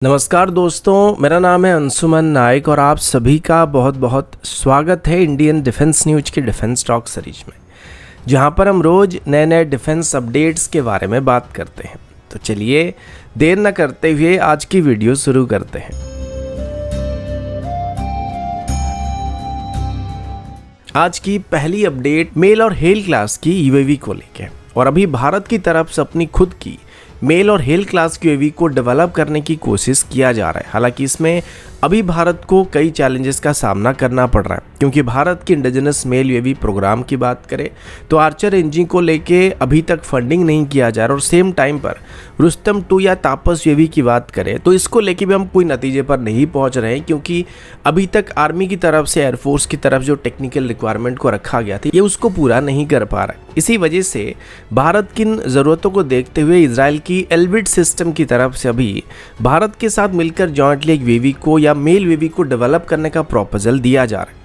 नमस्कार दोस्तों, मेरा नाम है अंशुमन नायक और आप सभी का बहुत बहुत स्वागत है इंडियन डिफेंस न्यूज की डिफेंस टॉक सीरीज में, जहां पर हम रोज़ नए नए डिफेंस अपडेट्स के बारे में बात करते हैं। तो चलिए देर न करते हुए आज की वीडियो शुरू करते हैं। आज की पहली अपडेट मेल और हेल क्लास की यूएवी को लेके, और अभी भारत की तरफ से अपनी खुद की मेल और हेल क्लास की यूएवी को डेवलप करने की कोशिश किया जा रहा है। हालांकि इसमें अभी भारत को कई चैलेंजेस का सामना करना पड़ रहा है, क्योंकि भारत की इंडिजिनस मेल यूएवी प्रोग्राम की बात करें तो आर्चर इंजन को लेके अभी तक फंडिंग नहीं किया जा रहा, और सेम टाइम पर रुस्तम 2 या तापस यूएवी की बात करें तो इसको लेके भी हम कोई नतीजे पर नहीं पहुंच रहे हैं, क्योंकि अभी तक आर्मी की तरफ से एयरफोर्स की तरफ जो टेक्निकल रिक्वायरमेंट को रखा गया था ये उसको पूरा नहीं कर पा रहा है। इसी वजह से भारत की ज़रूरतों को देखते हुए इजराइल की एल्बिट सिस्टम की तरफ से अभी भारत के साथ मिलकर जॉइंटली एक यूएवी को या मेल यूएवी को डेवलप करने का प्रपोजल दिया जा रहा है।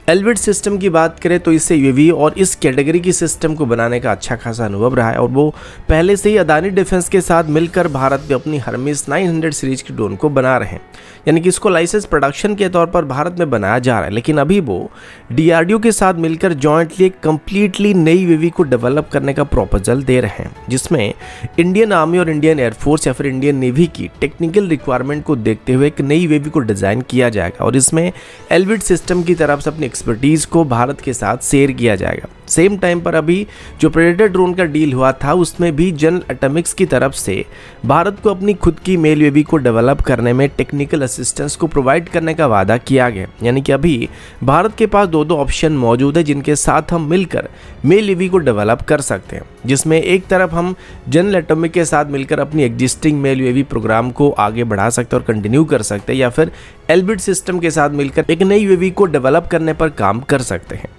एल्बिट सिस्टम की बात करें तो इससे यूएवी और इस कैटेगरी की सिस्टम को बनाने का अच्छा खासा अनुभव रहा है, और वो पहले से ही अदानी डिफेंस के साथ मिलकर भारत में अपनी हर्मिस 900 सीरीज की ड्रोन को बना रहे हैं, यानी कि इसको लाइसेंस प्रोडक्शन के तौर पर भारत में बनाया जा रहा है। लेकिन अभी वो डीआरडीओ के साथ मिलकर जॉइंटली एक कंप्लीटली नई यूएवी को डेवलप करने का प्रपोजल दे रहे हैं, जिसमें इंडियन आर्मी और इंडियन एयरफोर्स या फिर इंडियन नेवी की टेक्निकल रिक्वायरमेंट को देखते हुए एक नई यूएवी को डिजाइन किया जाएगा, और इसमें एल्बिट सिस्टम की तरफ से अपनी एक्सपर्टीज को भारत के साथ शेयर किया जाएगा। सेम टाइम पर अभी जो प्रेडेटर ड्रोन का डील हुआ था उसमें भी जनरल एटॉमिक्स की तरफ से भारत को अपनी खुद की मेल यूएवी को डेवलप करने में टेक्निकल असिस्टेंस को प्रोवाइड करने का वादा किया गया। यानी कि अभी भारत के पास दो ऑप्शन मौजूद है जिनके साथ हम मिलकर मेल यूएवी को डेवलप कर सकते हैं, जिसमें एक तरफ हम जनरल एटॉमिक के साथ मिलकर अपनी एग्जिस्टिंग मेल यूएवी प्रोग्राम को आगे बढ़ा सकते हैं और कंटिन्यू कर सकते हैं, या फिर एल्बिट सिस्टम के साथ मिलकर एक नई यूएवी को डेवलप करने पर काम कर सकते हैं।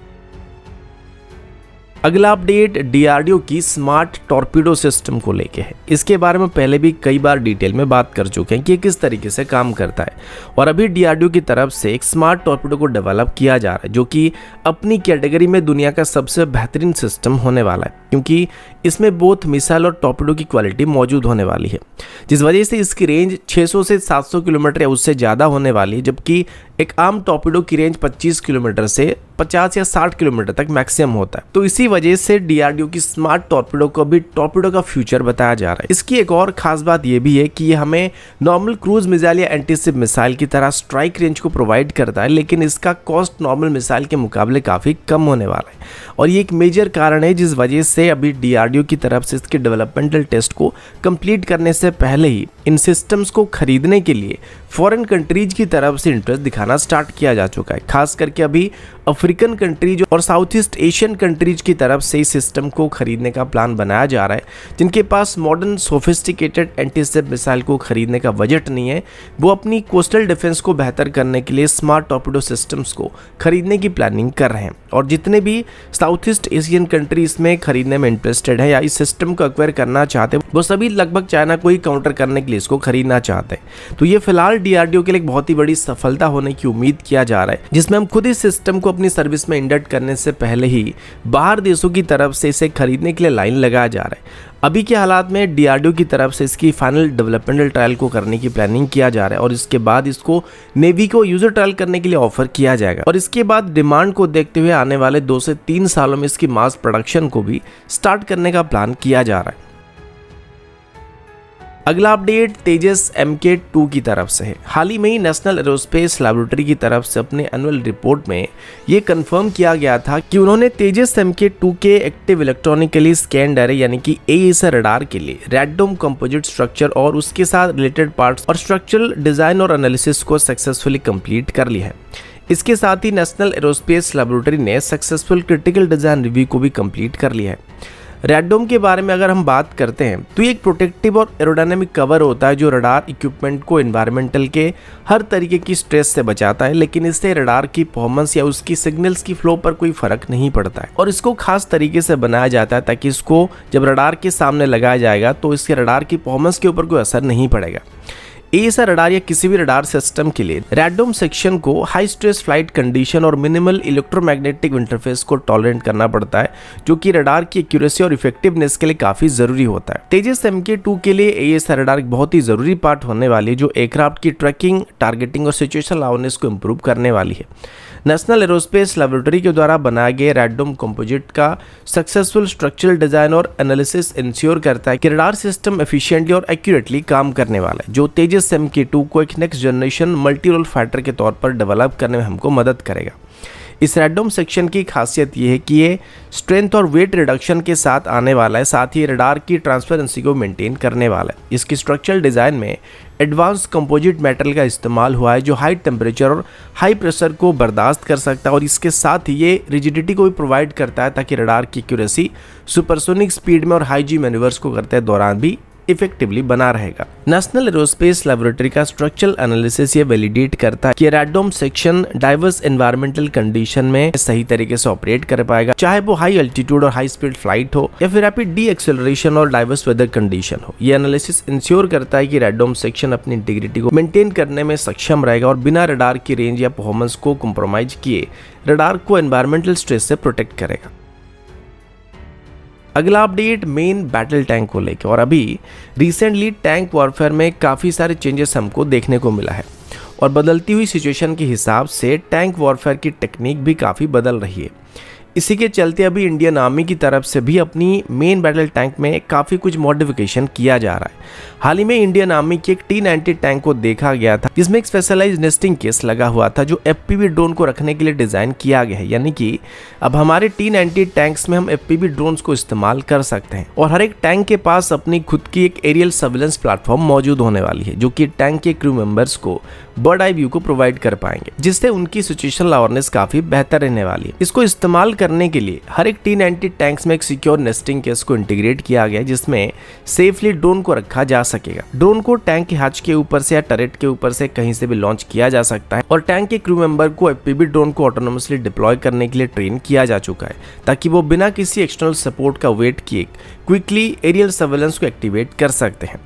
अगला अपडेट डीआरडीओ की स्मार्ट टॉर्पीडो सिस्टम को लेके है। इसके बारे में पहले भी कई बार डिटेल में बात कर चुके हैं कि ये किस तरीके से काम करता है, और अभी डीआरडीओ की तरफ से एक स्मार्ट टॉर्पीडो को डेवलप किया जा रहा है जो कि अपनी कैटेगरी में दुनिया का सबसे बेहतरीन सिस्टम होने वाला है, क्योंकि इसमें बोथ मिसाइल और टॉर्पीडो की क्वालिटी मौजूद होने वाली है, जिस वजह से इसकी रेंज 600 से 700 किलोमीटर या उससे ज़्यादा होने वाली है, जबकि एक आम टॉर्पीडो की रेंज 25 किलोमीटर से 50 या 60 किलोमीटर तक मैक्सिमम होता है। तो इसी वजह से डीआरडीओ की स्मार्ट टॉर्पीडो को भी टॉर्पीडो का फ्यूचर बताया जा रहा है। इसकी एक और खास बात यह भी है कि ये हमें नॉर्मल क्रूज मिसाइल या एंटीशिप मिसाइल की तरह स्ट्राइक रेंज को प्रोवाइड करता है, लेकिन इसका कॉस्ट नॉर्मल मिसाइल के मुकाबले काफ़ी कम होने वाला है, और ये एक मेजर कारण है जिस वजह से अभी डीआरडीओ की तरफ से इसके डेवलपमेंटल टेस्ट को कंप्लीट करने से पहले ही इन सिस्टम्स को खरीदने के लिए फॉरेन कंट्रीज की तरफ से इंटरेस्ट दिखाना स्टार्ट किया जा चुका है। खास करके अभी अफ्रीकन कंट्रीज और साउथ ईस्ट एशियन कंट्रीज की तरफ से इस सिस्टम को खरीदने का प्लान बनाया जा रहा है, जिनके पास मॉडर्न सोफिस्टिकेटेड एंटीशिप मिसाइल को खरीदने का बजट नहीं है। वो अपनी कोस्टल डिफेंस को बेहतर करने के लिए स्मार्ट टॉर्पीडो सिस्टम्स को खरीदने की प्लानिंग कर रहे हैं, और जितने भी साउथ ईस्ट एशियन कंट्री इसमें खरीदने में इंटरेस्टेड है या इस सिस्टम को एक्वायर करना चाहते हैं, वो सभी लगभग चाइना को ही काउंटर करने के लिए इसको खरीदना चाहते हैं। तो ये फिलहाल डीआरडीओ के लिए एक बहुत ही बड़ी सफलता होने की उम्मीद किया जा रहा है, जिसमें हम खुद इस सिस्टम को अपनी सर्विस में इंडक्ट करने से पहले ही बाहर देशों की तरफ से इसे खरीदने के लिए लाइन लगाया जा रहा है। अभी के हालात में डीआरडीओ की तरफ से इसकी फाइनल डेवलपमेंटल ट्रायल को करने की प्लानिंग किया जा रहा है, और इसके बाद इसको नेवी को यूजर ट्रायल करने के लिए ऑफर किया जाएगा, और इसके बाद डिमांड को देखते हुए आने वाले 2 से 3 सालों में इसकी मास प्रोडक्शन को भी स्टार्ट करने का प्लान किया जा रहा है। अगला अपडेट तेजस MK2 की तरफ से है। हाल ही में ही नेशनल एरोस्पेस लैबोरेटरी की तरफ से अपने एनुअल रिपोर्ट में ये कंफर्म किया गया था कि उन्होंने तेजस MK2 के एक्टिव इलेक्ट्रॉनिकली स्कैन्ड एरे यानी कि AESA रडार के लिए रैडोम कंपोजिट स्ट्रक्चर और उसके साथ रिलेटेड पार्ट्स और स्ट्रक्चरल डिजाइन और एनालिसिस को सक्सेसफुली कंप्लीट कर लिया है। इसके साथ ही नेशनल एरोस्पेस लैबोरेटरी ने सक्सेसफुल क्रिटिकल डिजाइन रिव्यू को भी कंप्लीट कर लिया है। रैडोम के बारे में अगर हम बात करते हैं तो ये एक प्रोटेक्टिव और एरोडायनामिक कवर होता है जो रडार इक्विपमेंट को एनवायरमेंटल के हर तरीके की स्ट्रेस से बचाता है, लेकिन इससे रडार की परफॉर्मेंस या उसकी सिग्नल्स की फ्लो पर कोई फर्क नहीं पड़ता है, और इसको खास तरीके से बनाया जाता है ताकि इसको जब रडार के सामने लगाया जाएगा तो इसके रडार की परफॉर्मेंस के ऊपर कोई असर नहीं पड़ेगा। AESA रडार या किसी भी रडार सिस्टम के लिए रैडोम सेक्शन को हाई स्ट्रेस फ्लाइट कंडीशन और मिनिमल इलेक्ट्रोमैग्नेटिक इंटरफेस को टॉलरेट करना पड़ता है, जो कि रडार की एक्यूरेसी और इफेक्टिवनेस के लिए काफी जरूरी होता है। तेजस MK2 के लिए AESA रडार एक बहुत ही जरूरी पार्ट होने वाली है, जो एयरक्राफ्ट की ट्रैकिंग, टारगेटिंग और सिचुएशनल अवेयरनेस को इंप्रूव करने वाली है। नेशनल एरोस्पेस लेबोरेटरी के द्वारा बनाए गए रैडोम कंपोजिट का सक्सेसफुल स्ट्रक्चरल डिजाइन और एनालिसिस इंश्योर करता है कि रडार सिस्टम एफिशिएंटली और एक्यूरेटली काम करने वाला है, जो तेजस MK2 को एक next generation multi role fighter के तौर पर डेवलप करने में हमको मदद करेगा। इस रैडोम सेक्शन की खासियत ये है कि ये स्ट्रेंथ और वेट रिडक्शन के साथ आने वाला है, साथ ही रडार की ट्रांसपेरेंसी को मेंटेन करने वाला है। इसकी स्ट्रक्चरल डिज़ाइन में एडवांस कंपोजिट मेटल का इस्तेमाल हुआ है, जो हाई टेम्परेचर और हाई प्रेशर को बर्दाश्त कर सकता है, और इसके साथ ही ये रिजिडिटी को भी प्रोवाइड करता है, ताकि रडार की एक्यूरेसी सुपरसोनिक स्पीड में और हाई जी मैन्यूवर्स को करते दौरान भी इफेक्टिवली बना रहेगा। नेशनल एरोस्पेस लेबोरेटरी का स्ट्रक्चरल एनालिसिस ये वैलिडेट करता है कि रैडोम सेक्शन डाइवर्स एनवायरमेंटल कंडीशन में सही तरीके से ऑपरेट कर पाएगा, चाहे वो हाई अल्टीट्यूड और हाई स्पीड फ्लाइट हो या फिर रैपिड डी एक्सेलरेशन और डाइवर्स वेदर कंडीशन हो। ये एनालिसिस इंश्योर करता है कि रैडोम सेक्शन अपनी इंटीग्रिटी को मेंटेन करने में सक्षम रहेगा और बिना रडार की रेंज या परफॉर्मेंस को कॉम्प्रोमाइज किए रडार को एनवायरमेंटल स्ट्रेस से प्रोटेक्ट करेगा। अगला अपडेट मेन बैटल टैंक को लेकर, और अभी रिसेंटली टैंक वॉरफेयर में काफ़ी सारे चेंजेस हमको देखने को मिला है, और बदलती हुई सिचुएशन के हिसाब से टैंक वॉरफेयर की टेक्निक भी काफ़ी बदल रही है। इसी के चलते अभी इंडियन आर्मी की तरफ से भी अपनी मेन बैटल टैंक में काफ़ी कुछ मॉडिफिकेशन किया जा रहा है। हाल ही में इंडियन आर्मी की एक T-90 टैंक को देखा गया था, जिसमें एक स्पेशलाइज नेस्टिंग केस लगा हुआ था, जो FPV ड्रोन को रखने के लिए डिज़ाइन किया गया है। यानी कि अब हमारे T-90 टैंक्स में हम FPV ड्रोन्स को इस्तेमाल कर सकते हैं, और हर एक टैंक के पास अपनी खुद की एक एरियल सर्विलेंस प्लेटफॉर्म मौजूद होने वाली है, जो कि टैंक के क्रू मेंबर्स को बर्ड आई व्यू को प्रोवाइड कर पाएंगे, जिससे उनकी सिचुएशनल अवेयरनेस काफ़ी बेहतर रहने वाली है। इसको इस्तेमाल करने के लिए हर एक T-90 टैंक्स में एक सिक्योर नेस्टिंग केस को इंटीग्रेट किया गया है, जिसमें सेफली ड्रोन को रखा जा सकेगा। ड्रोन को टैंक के हैच के ऊपर से या टरेट के ऊपर से कहीं से भी लॉन्च किया जा सकता है, और टैंक के क्रू मेंबर को FPV ड्रोन को ऑटोनोमसली डिप्लॉय करने के लिए ट्रेन किया जा चुका है, ताकि वो बिना किसी एक्सटर्नल सपोर्ट का वेट किए क्विकली एरियल सर्वेलेंस को एक्टिवेट कर सकते हैं।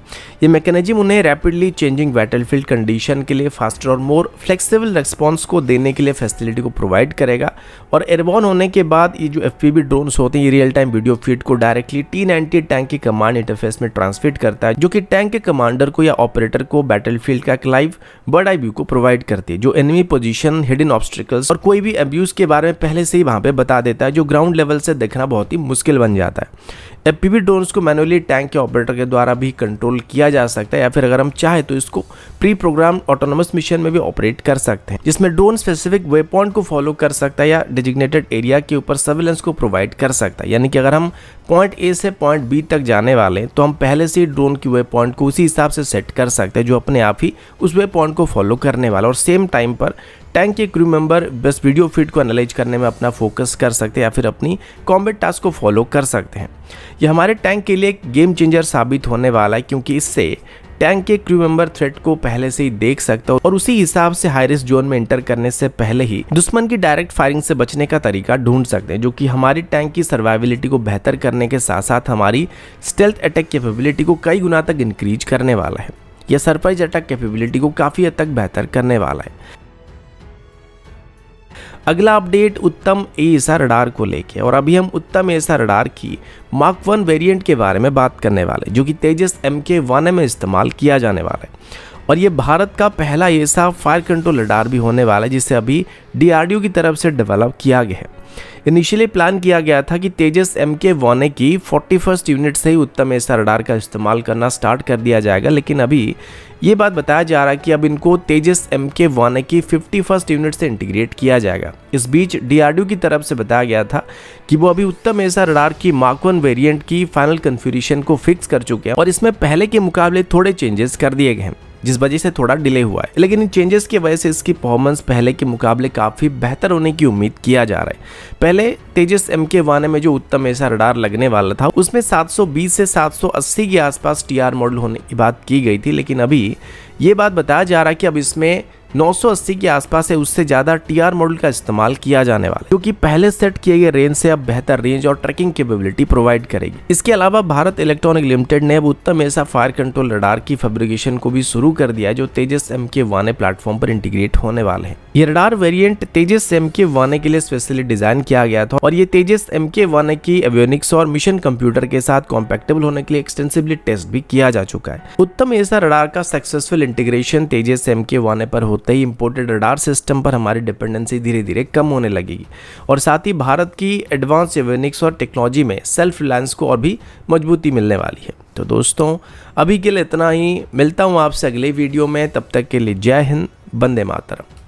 ये मैकेनिज्म उन्हें रैपिडली चेंजिंग बैटलफील्ड कंडीशन के लिए फास्टर और मोर फ्लेक्सिबल रिस्पॉन्स को देने के लिए फैसिलिटी को प्रोवाइड करेगा, और एयरबॉर्न होने के बाद ये जो FPV ड्रोन्स होते हैं, ये रियल टाइम वीडियो फीड को डायरेक्टली T-90 टैंक के कमांड इंटरफेस में ट्रांसमिट करता है, जो कि टैंक के कमांडर को या ऑपरेटर को बैटलफील्ड का एक लाइव बर्ड आई व्यू को प्रोवाइड करती है, जो एनिमी पोजीशन, हिडन ऑब्स्टिकल्स और कोई भी अब्यूज के बारे में पहले से ही वहां पे बता देता है, जो ग्राउंड लेवल से देखना बहुत ही मुश्किल बन जाता है। FPV ड्रोन्स को मैनुअली टैंक के ऑपरेटर के द्वारा भी कंट्रोल किया जा सकता है, या फिर अगर हम चाहे तो इसको प्री प्रोग्राम ऑटोनोमस मिशन में भी ऑपरेट कर सकते हैं, जिसमें ड्रोन स्पेसिफिक वे पॉइंट को फॉलो कर सकता है या डेजिग्नेटेड एरिया के ऊपर सर्विलेंस को प्रोवाइड कर सकता है। यानी कि अगर हम पॉइंट A से पॉइंट B तक जाने वाले हैं, तो हम पहले से ही ड्रोन की वे पॉइंट को उसी हिसाब से सेट कर सकते हैं, जो अपने आप ही उस वे पॉइंट को फॉलो करने वाला, और सेम टाइम पर टैंक के क्रू मेंबर बस वीडियो फीड को एनालाइज करने में अपना फोकस कर सकते हैं, या फिर अपनी कॉम्बैट टास्क को फॉलो कर सकते हैं। यह हमारे टैंक के लिए एक गेम चेंजर साबित होने वाला है, क्योंकि इससे टैंक के क्रू मेंबर थ्रेट को पहले से ही देख सकता है, और उसी हिसाब से हाई रिस्क जोन में एंटर करने से पहले ही दुश्मन की डायरेक्ट फायरिंग से बचने का तरीका ढूंढ सकते हैं, जो कि हमारी टैंक की सर्वाइविलिटी को बेहतर करने के साथ साथ हमारी स्टेल्थ अटैक कैपेबिलिटी को कई गुना तक इंक्रीज करने वाला है। यह सरप्राइज अटैक कैपेबिलिटी को काफी हद तक बेहतर करने वाला है। अगला अपडेट उत्तम AESA रडार को लेके, और अभी हम उत्तम AESA रडार की मार्क 1 वेरिएंट के बारे में बात करने वाले, जो कि तेजस MK1 में इस्तेमाल किया जाने वाला है, और ये भारत का पहला AESA फायर कंट्रोल रडार भी होने वाला है, जिसे अभी DRDO की तरफ से डेवलप किया गया है। इनिशियली प्लान किया गया था कि तेजस MK1 की 41st यूनिट से ही उत्तम AESA रडार का इस्तेमाल करना स्टार्ट कर दिया जाएगा, लेकिन अभी ये बात बताया जा रहा है कि अब इनको तेजस MK1 की 51st यूनिट से इंटीग्रेट किया जाएगा। इस बीच DRDO की तरफ से बताया गया था कि वो अभी उत्तम AESA रडार की मार्क 1 वेरिएंट की फाइनल कन्फिगरेशन को फिक्स कर चुके हैं, और इसमें पहले के मुकाबले थोड़े चेंजेस कर दिए गए हैं, जिस वजह से थोड़ा डिले हुआ है, लेकिन इन चेंजेस की वजह से इसकी परफॉर्मेंस पहले के मुकाबले काफ़ी बेहतर होने की उम्मीद किया जा रहा है। पहले तेजस MK1 में जो उत्तम AESA रडार लगने वाला था, उसमें 720 से 780 के आसपास TR मॉडल होने की बात की गई थी, लेकिन अभी ये बात बताया जा रहा है कि अब इसमें 980 के आसपास है, उससे ज़्यादा TR मॉडल का इस्तेमाल किया जाने वाला है, क्योंकि पहले सेट किए गए रेंज से अब बेहतर रेंज और ट्रैकिंग कैपेबिलिटी प्रोवाइड करेगी। इसके अलावा भारत इलेक्ट्रॉनिक लिमिटेड ने अब उत्तम ऐसा फायर कंट्रोल रडार की फैब्रिकेशन को भी शुरू कर दिया है, जो तेजस MK1A प्लेटफॉर्म पर इंटीग्रेट होने वाले हैं। ये रडार वेरिएंट तेजस MK1A के लिए स्पेशली डिजाइन किया गया था और ये तेजस MK1A की एवियोनिक्स और मिशन कंप्यूटर के साथ कॉम्पैक्टेबल होने के लिए एक्सटेंसिवली टेस्ट भी किया जा चुका है। उत्तम ऐसा रडार का सक्सेसफुल इंटीग्रेशन तेजस MK1A पर होते ही इंपोर्टेड रडार सिस्टम पर हमारी डिपेंडेंसी धीरे धीरे कम होने लगेगी और साथ ही भारत की एडवांस एवियोनिक्स और टेक्नोलॉजी में सेल्फ रिलायंस को और भी मजबूती मिलने वाली है। तो दोस्तों अभी के लिए इतना ही, मिलता हूँ आपसे अगले वीडियो में, तब तक के लिए जय हिंद, वंदे मातरम।